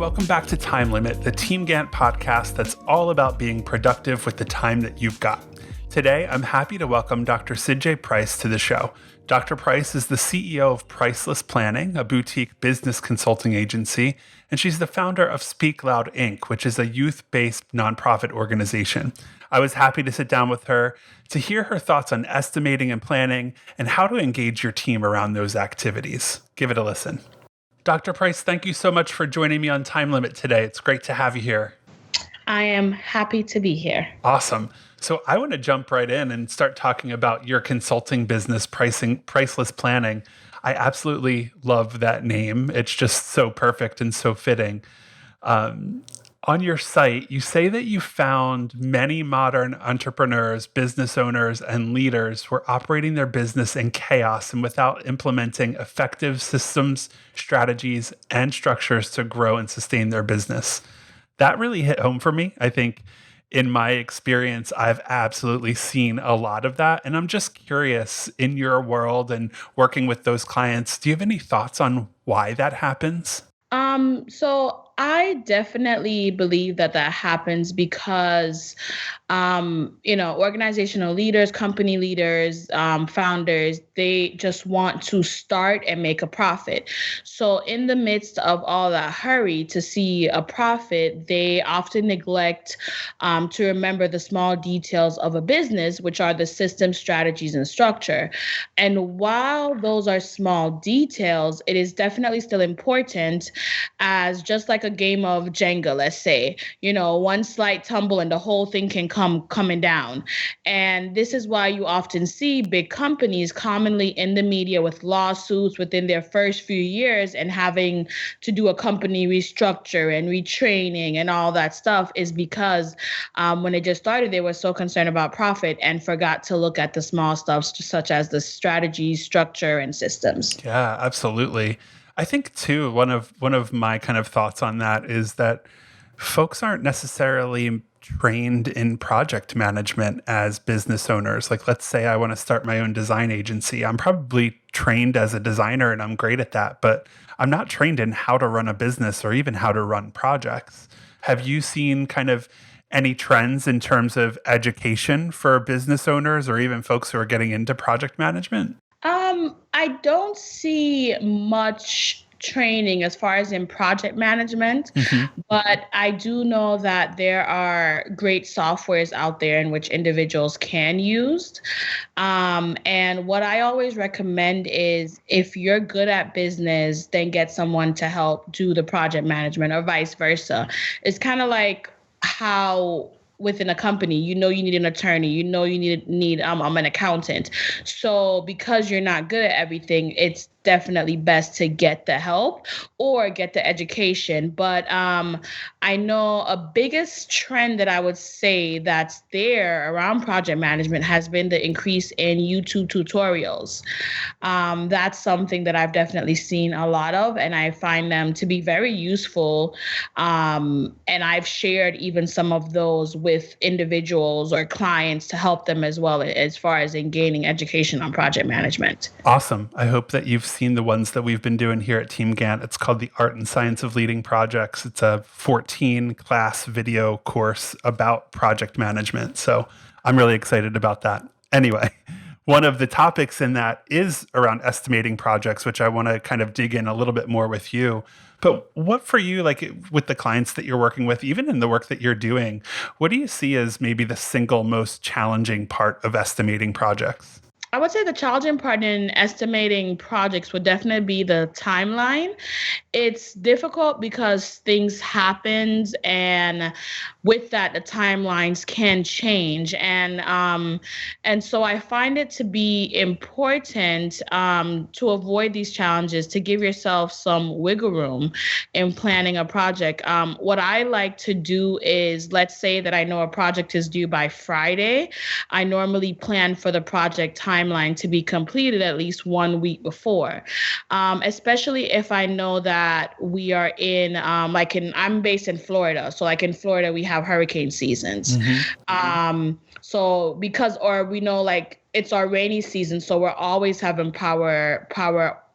welcome back to Time Limit, the TeamGantt podcast that's all about being productive with the time that you've got. Today, I'm happy to welcome Dr. Sidjae Price to the show. Dr. Price is the CEO of Priceless Planning, a boutique business consulting agency, and she's the founder of Speak Loud Inc., which is a youth-based nonprofit organization. I was happy to sit down with her to hear her thoughts on estimating and planning and how to engage your team around those activities. Give it a listen. Dr. Price, thank you so much for joining me on Time Limit today. It's great to have you here. I am happy to be here. Awesome. So I want to jump right in and start talking about your consulting business, Priceless Planning. I absolutely love that name. It's just so perfect and so fitting. On your site, you say that you found many modern entrepreneurs, business owners, and leaders were operating their business in chaos and without implementing effective systems, strategies, and structures to grow and sustain their business. That really hit home for me. I think in my experience, I've absolutely seen a lot of that. And I'm just curious, in your world and working with those clients, do you have any thoughts on why that happens? So I definitely believe that happens because, organizational leaders, company leaders, founders, they just want to start and make a profit. So in the midst of all that hurry to see a profit, they often neglect to remember the small details of a business, which are the system, strategies, and structure. And while those are small details, it is definitely still important, as just like a game of Jenga, let's say, one slight tumble and the whole thing can come coming down. And this is why you often see big companies commonly in the media with lawsuits within their first few years and having to do a company restructure and retraining and all that stuff, is because when they just started, they were so concerned about profit and forgot to look at the small stuff, such as the strategy, structure, and systems. Yeah, absolutely. I think too, one of my kind of thoughts on that is that folks aren't necessarily trained in project management as business owners. Like, let's say I want to start my own design agency. I'm probably trained as a designer and I'm great at that, but I'm not trained in how to run a business or even how to run projects. Have you seen kind of any trends in terms of education for business owners or even folks who are getting into project management? I don't see much training as far as in project management, but I do know that there are great softwares out there in which individuals can use. And what I always recommend is, if you're good at business, then get someone to help do the project management, or vice versa. It's kind of like how within a company, you need an attorney, you need an accountant. So because you're not good at everything, it's definitely best to get the help or get the education. But I know a biggest trend that I would say that's there around project management has been the increase in YouTube tutorials. That's something that I've definitely seen a lot of, and I find them to be very useful. And I've shared even some of those with individuals or clients to help them as well, as far as in gaining education on project management. Awesome. I hope that you've seen the ones that we've been doing here at TeamGantt. It's called The Art and Science of Leading Projects. It's a 14-class video course about project management. So I'm really excited about that. Anyway, one of the topics in that is around estimating projects, which I want to kind of dig in a little bit more with you. But what for you, like with the clients that you're working with, even in the work that you're doing, what do you see as maybe the single most challenging part of estimating projects? I would say the challenging part in estimating projects would definitely be the timeline. It's difficult because things happen, and with that, the timelines can change. And so I find it to be important to avoid these challenges, to give yourself some wiggle room in planning a project. What I like to do is, let's say that I know a project is due by Friday. I normally plan for the project timeline to be completed at least 1 week before, especially if I know that we are I'm based in Florida. So like in Florida, we have hurricane seasons. Or we know like it's our rainy season. So we're always having power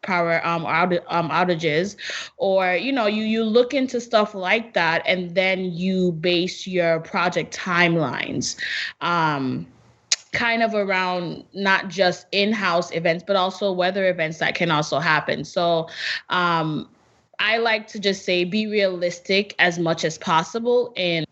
power outages, or you look into stuff like that, and then you base your project timelines. Um, Kind of around not just in-house events, but also weather events that can also happen. So um, I like to just say be realistic as much as possible in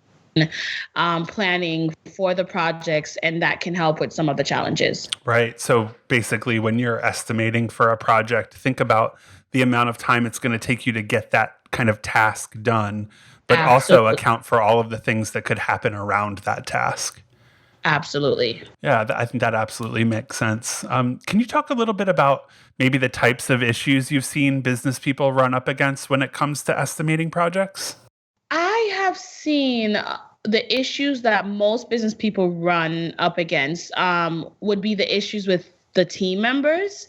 planning for the projects, and that can help with some of the challenges. Right. So basically, when you're estimating for a project, think about the amount of time it's going to take you to get that kind of task done, but also Absolutely. account for all of the things that could happen around that task. Absolutely. Yeah, I think that absolutely makes sense. Can you talk a little bit about maybe the types of issues you've seen business people run up against when it comes to estimating projects? I have seen the issues that most business people run up against would be the issues with the team members.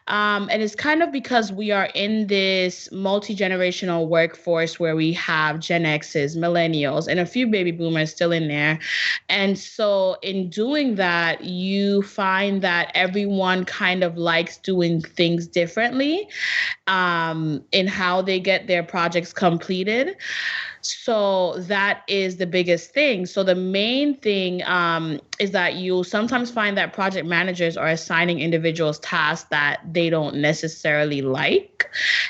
And it's kind of because we are in this multi-generational workforce where we have Gen X's, millennials, and a few baby boomers still in there. And so in doing that, you find that everyone kind of likes doing things differently in how they get their projects completed. So that is the biggest thing. So the main thing is that you'll sometimes find that project managers are assigning individuals tasks that they don't necessarily like.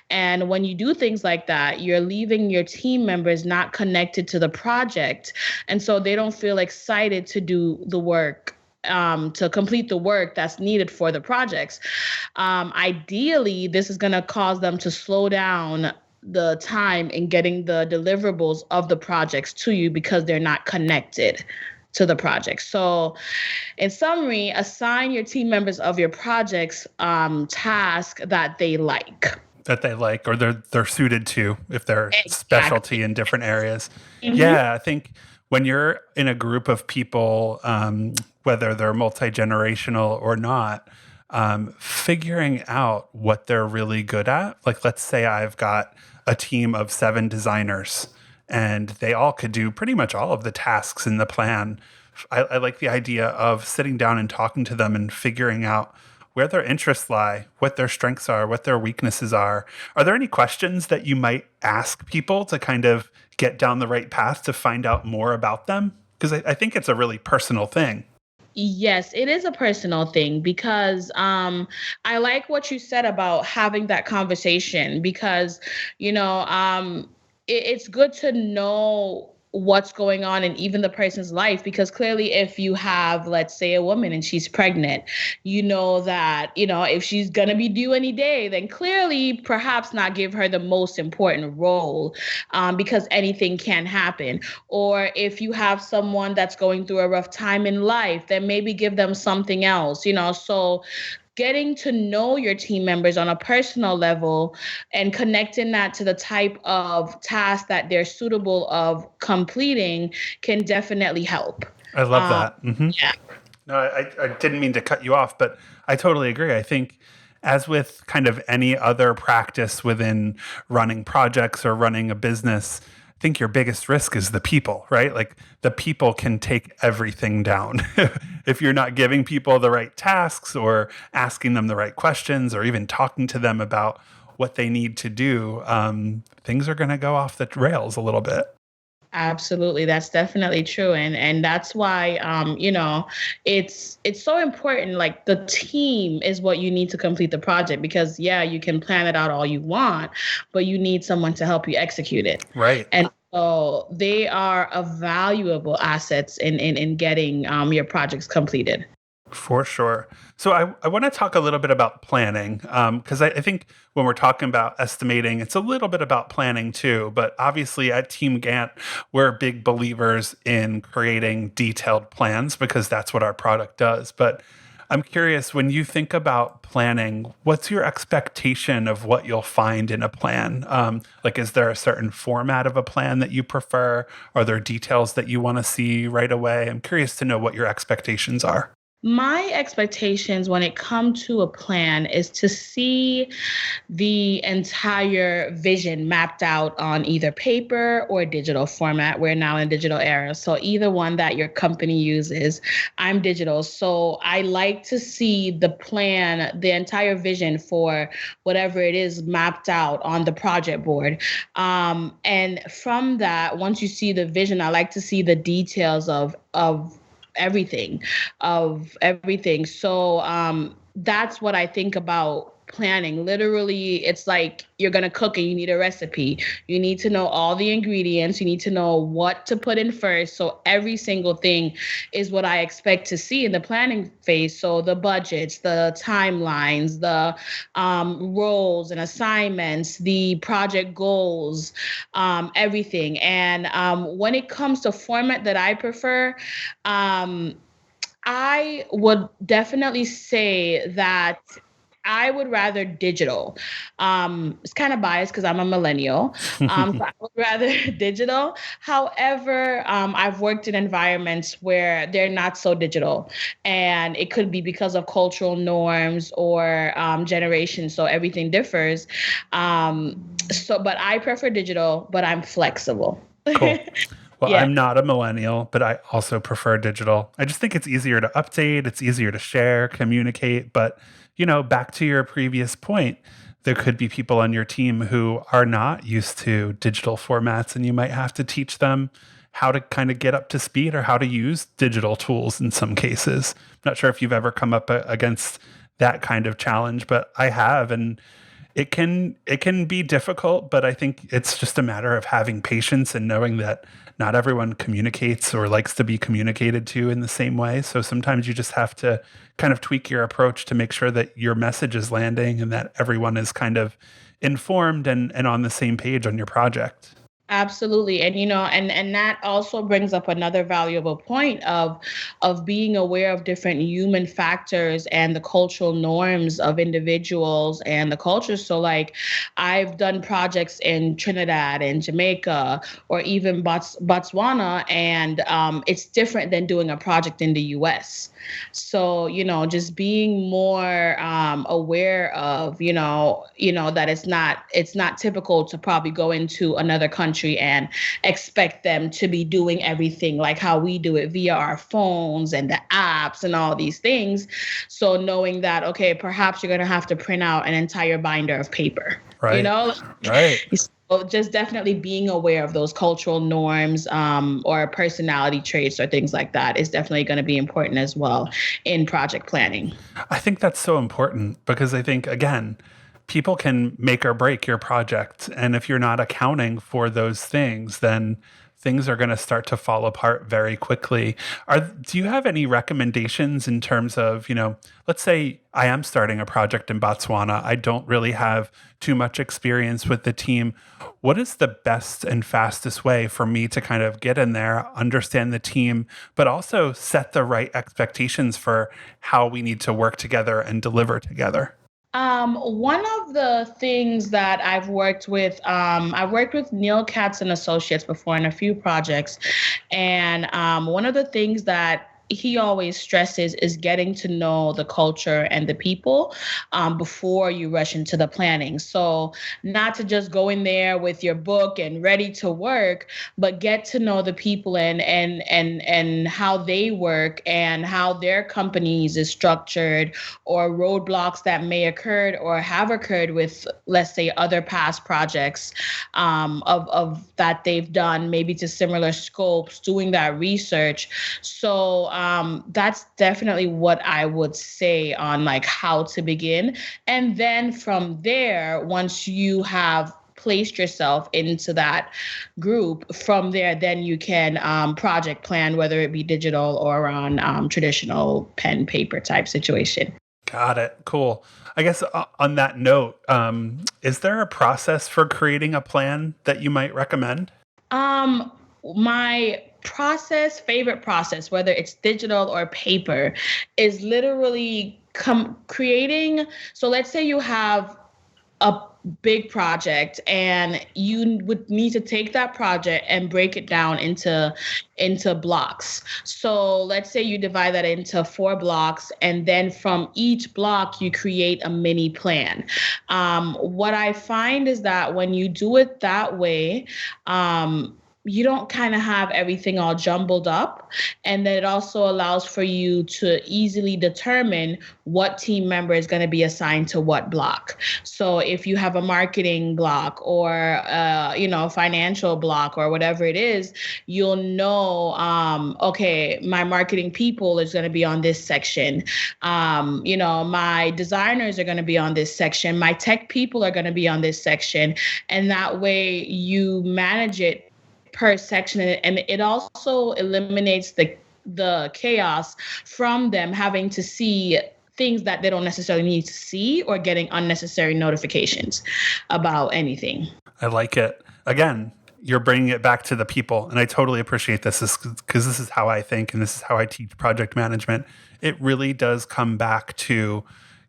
And when you do things like that, you're leaving your team members not connected to the project. And so they don't feel excited to do the work, to complete the work that's needed for the projects. Ideally, this is going to cause them to slow down the time in getting the deliverables of the projects to you because they're not connected to the project. So, in summary, assign your team members of your projects task that they like. That they like or they're suited to if they're specialty Exactly. in different areas. Hmm. Yeah, I think when you're in a group of people, whether they're multi-generational or not, figuring out what they're really good at. Like, let's say I've got a team of 7 designers and they all could do pretty much all of the tasks in the plan. I like the idea of sitting down and talking to them and figuring out where their interests lie, what their strengths are, what their weaknesses are. Are there any questions that you might ask people to kind of get down the right path to find out more about them? Because I think it's a really personal thing. Yes, it is a personal thing because I like what you said about having that conversation because, you know, it's good to know what's going on in even the person's life because clearly if you have, let's say, a woman and she's pregnant, you know that, if she's going to be due any day, then clearly perhaps not give her the most important role because anything can happen. Or if you have someone that's going through a rough time in life, then maybe give them something else, so getting to know your team members on a personal level and connecting that to the type of task that they're suitable of completing can definitely help. I love Um, that. yeah. No, I didn't mean to cut you off, but I totally agree. I think, as with kind of any other practice within running projects or running a business, I think your biggest risk is the people, right? Like the people can take everything down. If you're not giving people the right tasks or asking them the right questions or even talking to them about what they need to do, things are going to go off the rails a little bit. Absolutely, that's definitely true, and that's why it's so important. Like the team is what you need to complete the project because yeah, you can plan it out all you want, but you need someone to help you execute it. Right. And so they are a valuable assets in getting your projects completed. For sure. So I want to talk a little bit about planning because I think when we're talking about estimating, it's a little bit about planning too. But obviously at TeamGantt, we're big believers in creating detailed plans because that's what our product does. But I'm curious, when you think about planning, what's your expectation of what you'll find in a plan? Like, is there a certain format of a plan that you prefer? Are there details that you want to see right away? I'm curious to know what your expectations are. My expectations when it comes to a plan is to see the entire vision mapped out on either paper or digital format. We're now in a digital era. So either one that your company uses, I'm digital. So I like to see the plan, the entire vision for whatever it is mapped out on the project board. And from that, once you see the vision, I like to see the details of everything everything. So that's what I think about planning. Literally, it's like you're going to cook and you need a recipe. You need to know all the ingredients. You need to know what to put in first. So every single thing is what I expect to see in the planning phase. So the budgets, the timelines, the roles and assignments, the project goals, everything. And when it comes to format that I prefer, um, I would definitely say that I would rather digital. It's kind of biased because I'm a millennial. So I would rather digital. However, I've worked in environments where they're not so digital, and it could be because of cultural norms or generation. So everything differs. But I prefer digital, but I'm flexible. Cool. Well, Yeah. I'm not a millennial, but I also prefer digital. I just think it's easier to update, it's easier to share, communicate. But, back to your previous point, there could be people on your team who are not used to digital formats, and you might have to teach them how to kind of get up to speed or how to use digital tools in some cases. I'm not sure if you've ever come up against that kind of challenge, but I have. And it can be difficult, but I think it's just a matter of having patience and knowing that not everyone communicates or likes to be communicated to in the same way. So sometimes you just have to kind of tweak your approach to make sure that your message is landing and that everyone is kind of informed and on the same page on your project. Absolutely. And and that also brings up another valuable point of being aware of different human factors and the cultural norms of individuals and the culture. So like I've done projects in Trinidad and Jamaica or even Botswana, and it's different than doing a project in the US. So, just being more aware of, that it's not typical to probably go into another country and expect them to be doing everything like how we do it via our phones and the apps and all these things. So knowing that, okay, perhaps you're going to have to print out an entire binder of paper, you Right. know? Right. So just definitely being aware of those cultural norms or personality traits or things like that is definitely going to be important as well in project planning. I think that's so important because I think, again, people can make or break your project. And if you're not accounting for those things, then things are going to start to fall apart very quickly. Do you have any recommendations in terms of, let's say I am starting a project in Botswana. I don't really have too much experience with the team. What is the best and fastest way for me to kind of get in there, understand the team, but also set the right expectations for how we need to work together and deliver together? One of the things that I've worked with Neil Katz and Associates before in a few projects. And one of the things that he always stresses is getting to know the culture and the people before you rush into the planning. So not to just go in there with your book and ready to work, but get to know the people and how they work and how their companies is structured or roadblocks that may occur or have occurred with, let's say, other past projects of that they've done, maybe to similar scopes, doing that research. So that's definitely what I would say on like how to begin. And then from there, once you have placed yourself into that group, from there, then you can project plan, whether it be digital or on traditional pen paper type situation. Got it. Cool. I guess on that note, is there a process for creating a plan that you might recommend? Um, my favorite process, whether it's digital or paper, is literally creating. So let's say you have a big project, and you would need to take that project and break it down into blocks. So let's say you divide that into 4 blocks, and then from each block you create a mini plan. What I find is that when you do it that way, you don't kind of have everything all jumbled up. And then it also allows for you to easily determine what team member is going to be assigned to what block. So if you have a marketing block or, financial block or whatever it is, you'll know, okay, my marketing people is going to be on this section. My designers are going to be on this section. My tech people are going to be on this section. And that way you manage it per section, and it also eliminates the chaos from them having to see things that they don't necessarily need to see or getting unnecessary notifications about anything. I like it. Again, you're bringing it back to the people, and I totally appreciate this because this is how I think and this is how I teach project management. It really does come back to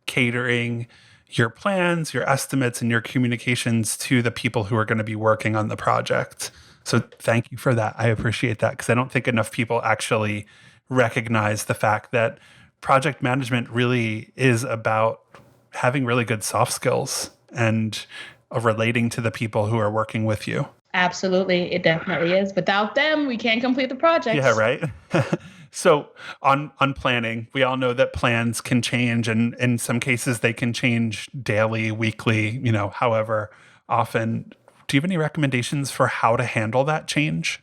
catering your plans, your estimates, and your communications to the people who are going to be working on the project. So thank you for that. I appreciate that because I don't think enough people actually recognize the fact that project management really is about having really good soft skills and relating to the people who are working with you. Absolutely. It definitely is. Without them, we can't complete the projects. Yeah, right. So on planning, we all know that plans can change, and in some cases they can change daily, weekly, however often. Do you have any recommendations for how to handle that change?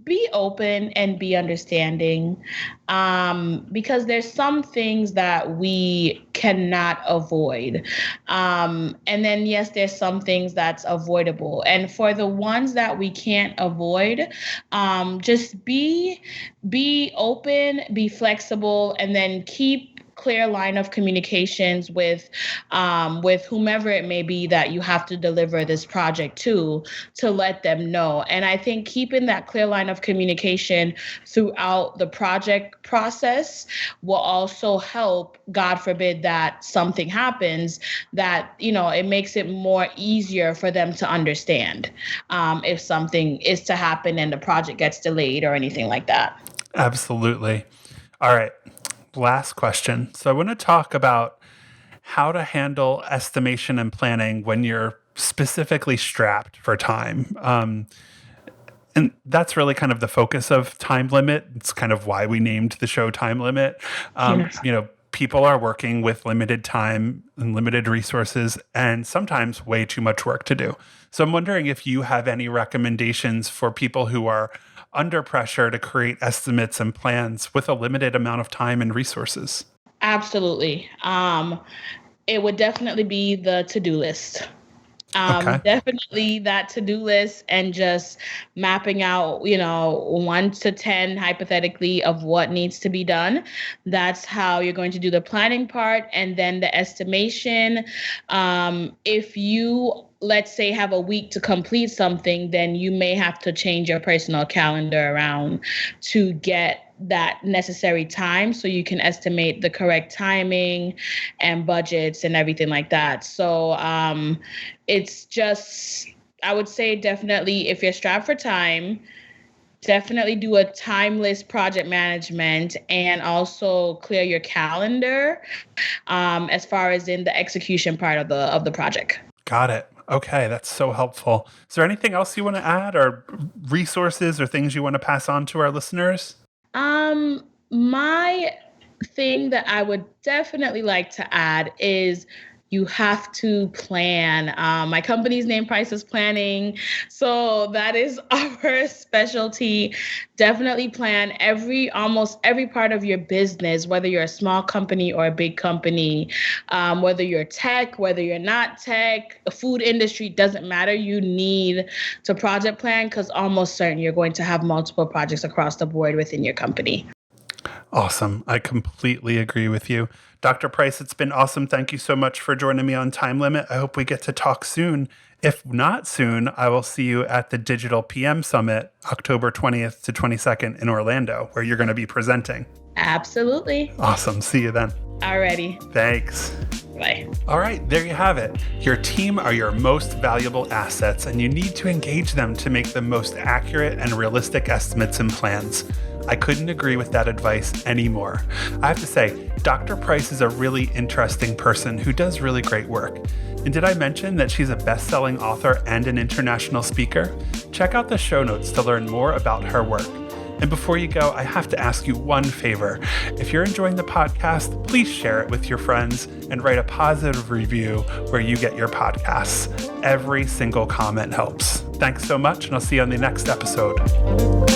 Be open and be understanding, because there's some things that we cannot avoid. And then, yes, there's some things that's avoidable. And for the ones that we can't avoid, just be open, be flexible, and then keep clear line of communications with whomever it may be that you have to deliver this project to let them know. And I think keeping that clear line of communication throughout the project process will also help, God forbid, that something happens, that, it makes it more easier for them to understand if something is to happen and the project gets delayed or anything like that. Absolutely. All right. Last question. So I want to talk about how to handle estimation and planning when you're specifically strapped for time. And that's really kind of the focus of Time Limit. It's kind of why we named the show Time Limit. Yes. People are working with limited time and limited resources and sometimes way too much work to do. So I'm wondering if you have any recommendations for people who are under pressure to create estimates and plans with a limited amount of time and resources. Absolutely. It would definitely be the to-do list. Okay. Definitely that to-do list, and just mapping out, 1 to 10 hypothetically of what needs to be done. That's how you're going to do the planning part. And then the estimation, if you, let's say, have a week to complete something, then you may have to change your personal calendar around to get that necessary time so you can estimate the correct timing and budgets and everything like that. So it's just, I would say, definitely, if you're strapped for time, definitely do a timeless project management, and also clear your calendar as far as in the execution part of the project. Got it. Okay, that's so helpful. Is there anything else you want to add, or resources or things you want to pass on to our listeners? My thing that I would definitely like to add is you have to plan. My company's name, Priceless Planning. So that is our specialty. Definitely plan almost every part of your business, whether you're a small company or a big company, whether you're tech, whether you're not tech, the food industry, doesn't matter. You need to project plan, because almost certain you're going to have multiple projects across the board within your company. Awesome. I completely agree with you. Dr. Price, it's been awesome. Thank you so much for joining me on Time Limit. I hope we get to talk soon. If not soon, I will see you at the Digital PM Summit, October 20th to 22nd in Orlando, where you're going to be presenting. Absolutely. Awesome. See you then. Alrighty. Thanks. way. All right, there you have it. Your team are your most valuable assets, and you need to engage them to make the most accurate and realistic estimates and plans. I couldn't agree with that advice anymore. I have to say, Dr. Price is a really interesting person who does really great work. And did I mention that she's a best-selling author and an international speaker? Check out the show notes to learn more about her work. And before you go, I have to ask you one favor. If you're enjoying the podcast, please share it with your friends and write a positive review where you get your podcasts. Every single comment helps. Thanks so much, and I'll see you on the next episode.